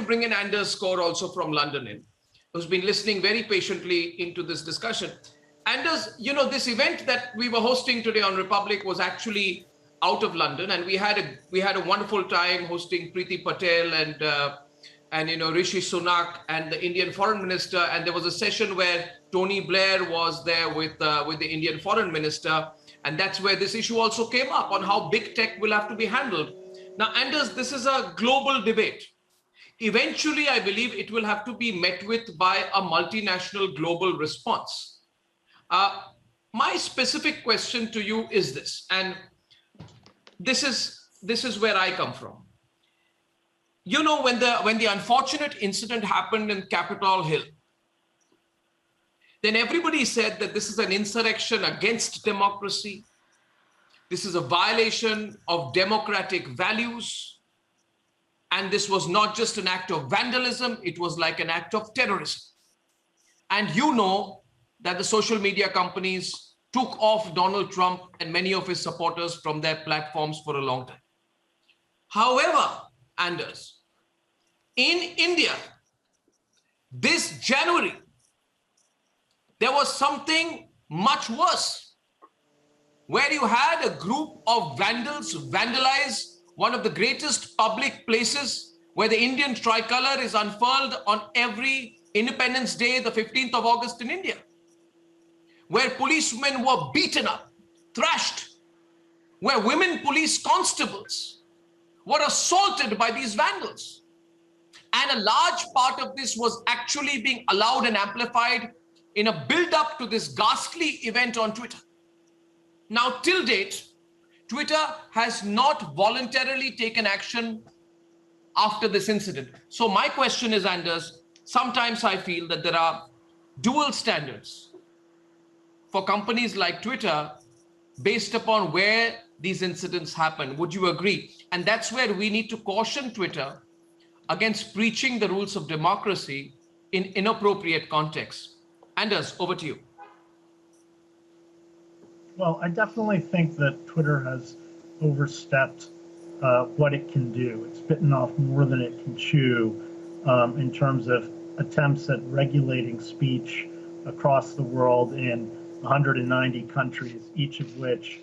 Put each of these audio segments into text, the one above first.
bring in Anders Score also from London who's been listening very patiently into this discussion. Anders, this event that we were hosting today on Republic was actually out of London, and we had a wonderful time hosting Priti Patel and Rishi Sunak and the Indian Foreign Minister, and there was a session where Tony Blair was there with the Indian Foreign Minister, and that's where this issue also came up on how big tech will have to be handled. Now, Anders, this is a global debate. Eventually, I believe it will have to be met with by a multinational global response. My specific question to you is this, and this is where I come from. When the unfortunate incident happened in Capitol Hill, then everybody said that this is an insurrection against democracy. This is a violation of democratic values. And this was not just an act of vandalism, it was like an act of terrorism. And that the social media companies took off Donald Trump and many of his supporters from their platforms for a long time. However, Anders, in India, this January, there was something much worse, where you had a group of vandals vandalize one of the greatest public places where the Indian tricolor is unfurled on every Independence Day, the 15th of August in India, where policemen were beaten up, thrashed, where women police constables were assaulted by these vandals. And a large part of this was actually being allowed and amplified in a build-up to this ghastly event on Twitter. Now, till date, Twitter has not voluntarily taken action after this incident. So my question is, Anders, sometimes I feel that there are dual standards for companies like Twitter based upon where these incidents happen. Would you agree? And that's where we need to caution Twitter against preaching the rules of democracy in inappropriate contexts. Anders, over to you. Well, I definitely think that Twitter has overstepped what it can do. It's bitten off more than it can chew in terms of attempts at regulating speech across the world in 190 countries, each of which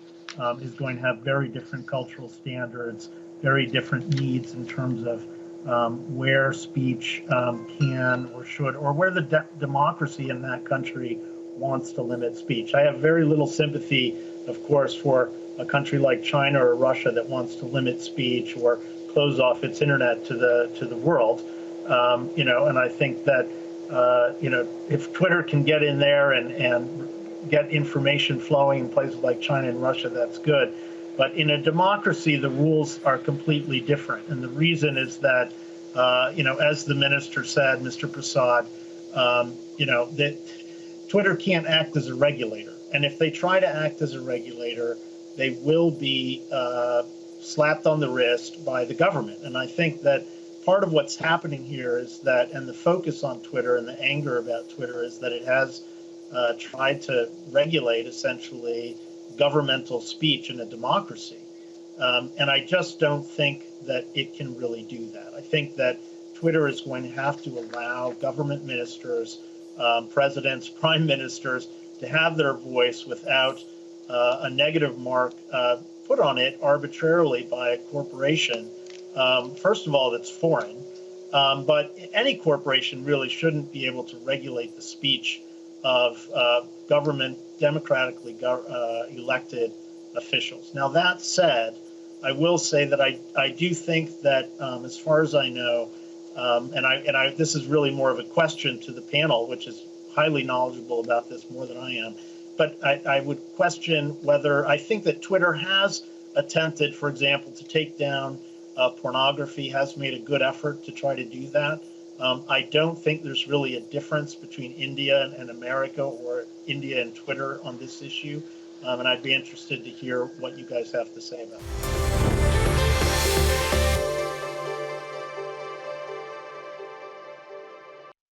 is going to have very different cultural standards, very different needs in terms of where speech can or should, or where the democracy in that country wants to limit speech. I have very little sympathy, of course, for a country like China or Russia that wants to limit speech or close off its internet to the world. And I think that if Twitter can get in there and get information flowing in places like China and Russia, that's good. But in a democracy, the rules are completely different. And the reason is that, as the minister said, Mr. Prasad, that Twitter can't act as a regulator. And if they try to act as a regulator, they will be slapped on the wrist by the government. And I think that part of what's happening here is that, and the focus on Twitter and the anger about Twitter is that it has tried to regulate essentially governmental speech in a democracy. And I just don't think that it can really do that. I think that Twitter is going to have to allow government ministers, presidents, prime ministers to have their voice without a negative mark put on it arbitrarily by a corporation, first of all, that's foreign. But any corporation really shouldn't be able to regulate the speech of government democratically elected officials. Now, that said, I will say that I do think that, as far as I know, this is really more of a question to the panel, which is highly knowledgeable about this more than I am, but I would question whether, I think that Twitter has attempted, for example, to take down pornography, has made a good effort to try to do that. I don't think there's really a difference between India and America, or India and Twitter on this issue. And I'd be interested to hear what you guys have to say about it.